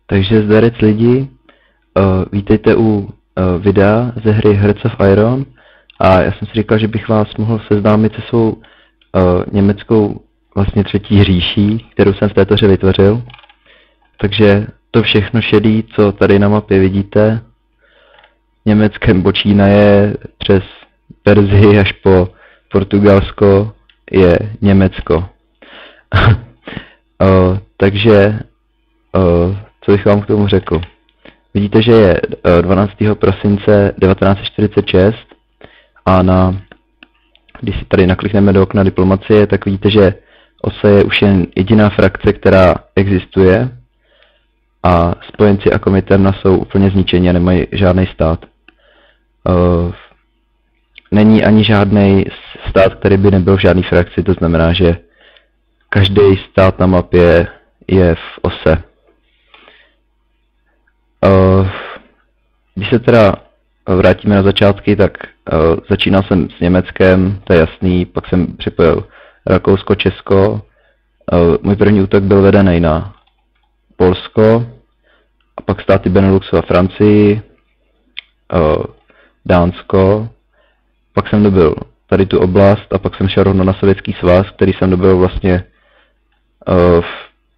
Takže zdarec lidi, vítejte u videa ze hry Hearts of Iron a já jsem si říkal, že bych vás mohl seznámit se svou německou vlastně třetí říší, kterou jsem v této hře vytvořil. Takže to všechno šedý, co tady na mapě vidíte, Německem počínaje přes Persii až po Portugalsko, je Německo. Takže co bych vám k tomu řekl? Vidíte, že je 12. prosince 1946 a když si tady naklikneme do okna diplomacie, tak vidíte, že OSA je už jen jediná frakce, která existuje a spojenci a Kominterna jsou úplně zničeni a nemají žádný stát. Není ani žádný stát, který by nebyl v žádné frakci, to znamená, že každý stát na mapě je v OSE. Když se teda vrátíme na začátky, tak začínal jsem s Německem, to je jasný, pak jsem připojil Rakousko, Česko. Můj první útok byl vedený na Polsko, a pak státy Beneluxu a Francii, Dánsko, pak jsem dobil tady tu oblast a pak jsem šel rovno na Sovětský svaz, který jsem dobil vlastně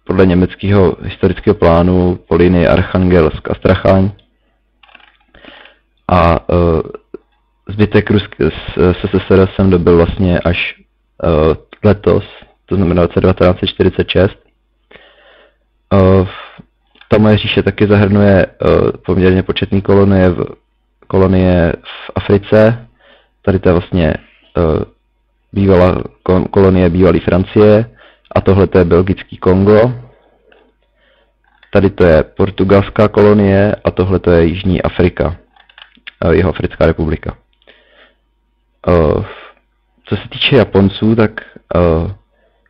podle německého historického plánu po linii Archangelsk a Strachaň. A zbytek SSSR jsem dobil vlastně až letos, to znamená v roce 1946. Ta moje říše taky zahrnuje poměrně početné kolonie v Africe. Tady to je vlastně bývalá kolonie bývalé Francie a tohle to je belgický Kongo. Tady to je portugalská kolonie a tohle to je Jižní Afrika, Jihoafrická republika. Co se týče Japonců, tak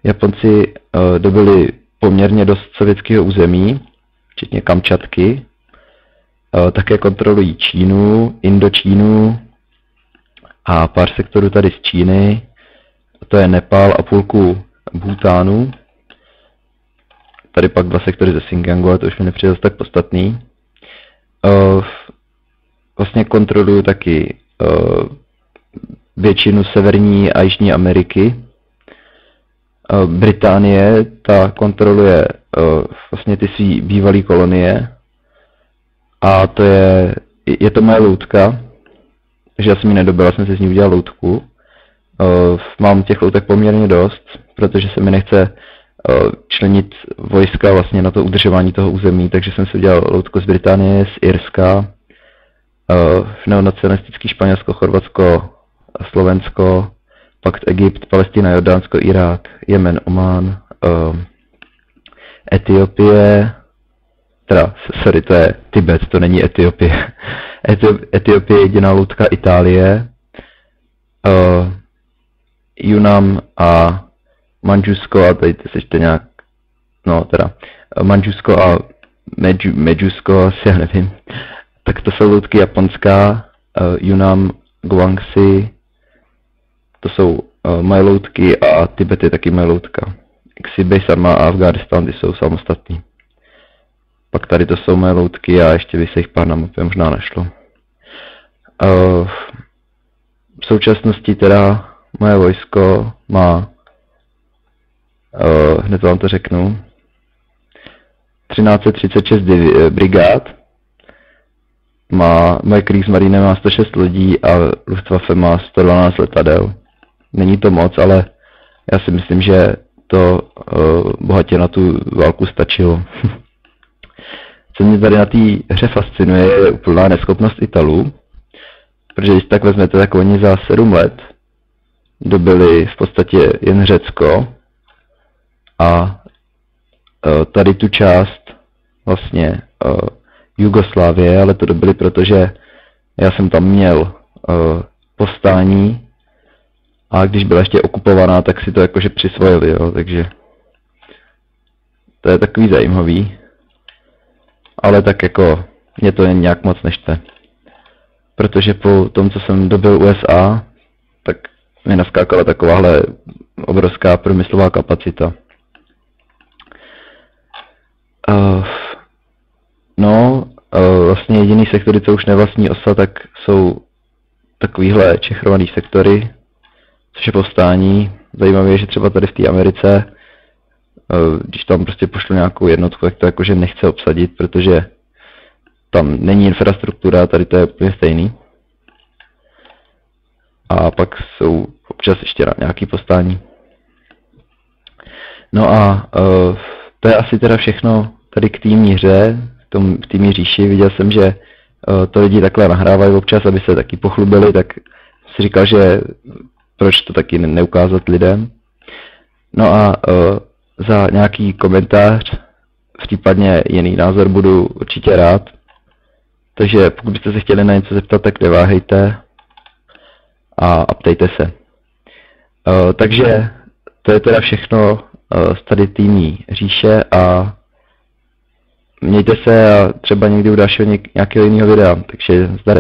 Japonci dobili poměrně dost sovětského území, včetně Kamčatky. Také kontrolují Čínu, Indočínu a pár sektorů tady z Číny. To je Nepál a půlku Bhutánu. Tady pak 2 sektory ze Xinjiangu, ale to už mi nepřijde tak podstatný. Vlastně kontrolují taky většinu Severní a Jižní Ameriky. Británie, ta kontroluje vlastně ty svý bývalé kolonie. A to je to moje loutka, takže já jsem ji nedobil, já jsem si z ní udělal loutku. Mám těch loutek poměrně dost, protože se mi nechce členit vojska vlastně na to udržování toho území, takže jsem si udělal loutku z Británie, z Irska, neonacionalistický Španělsko, Chorvatsko, Slovensko, pak Egypt, Palestina, Jordánsko, Irák, Jemen, Omán, Etiopie, sorry, to je Tibet, to není Etiopie. Etiopie je jediná loutka Itálie, Yunnan a Mandžusko a tady to sečte nějak, no teda, Mandžusko a Medžusko, asi já nevím. Tak to jsou loutky japonská, Yunnan, Guangxi, to jsou moje loutky a Tibet je taky moje loutka. Xibej, Sarma a Afghánistán, ty jsou samostatný. Pak tady to jsou moje loutky a ještě by se jich pár na mapě možná našlo. V současnosti teda moje vojsko má, hned vám to řeknu, 1336 brigád, moje Kriegsmarine má 106 lodí a Luftwaffe má 112 letadel. Není to moc, ale já si myslím, že to bohatě na tu válku stačilo. Co mě tady na té hře fascinuje, je úplná neschopnost Italů, protože když tak vezmete, tak oni za 7 let dobili v podstatě jen Řecko a tady tu část vlastně Jugoslávie, ale to dobili, protože já jsem tam měl povstání a když byla ještě okupovaná, tak si to jakože přisvojili, jo, takže to je takový zajímavý. Ale tak jako mě to jen nějak moc neštve. Protože po tom, co jsem dobil USA, tak mi naskákala takováhle obrovská průmyslová kapacita. vlastně jediný sektory, co už nevlastní OSA, tak jsou takovýhle čechrovaný sektory, což je povstání. Zajímavé je, že třeba tady v té Americe, když tam prostě pošlu nějakou jednotku, tak to jakože nechce obsadit, protože tam není infrastruktura, tady to je úplně stejný. A pak jsou občas ještě nějaký povstání. No a to je asi teda všechno tady k té míře, v té míříši. Viděl jsem, že to lidi takhle nahrávají občas, aby se taky pochlubili, tak si říkal, že proč to taky neukázat lidem. No a za nějaký komentář, případně jiný názor, budu určitě rád. Takže pokud byste se chtěli na něco zeptat, tak neváhejte a ptejte se. Takže to je teda všechno z tady týmní říše a mějte se a třeba někdy u dalšího nějakého jiného videa, takže zdar.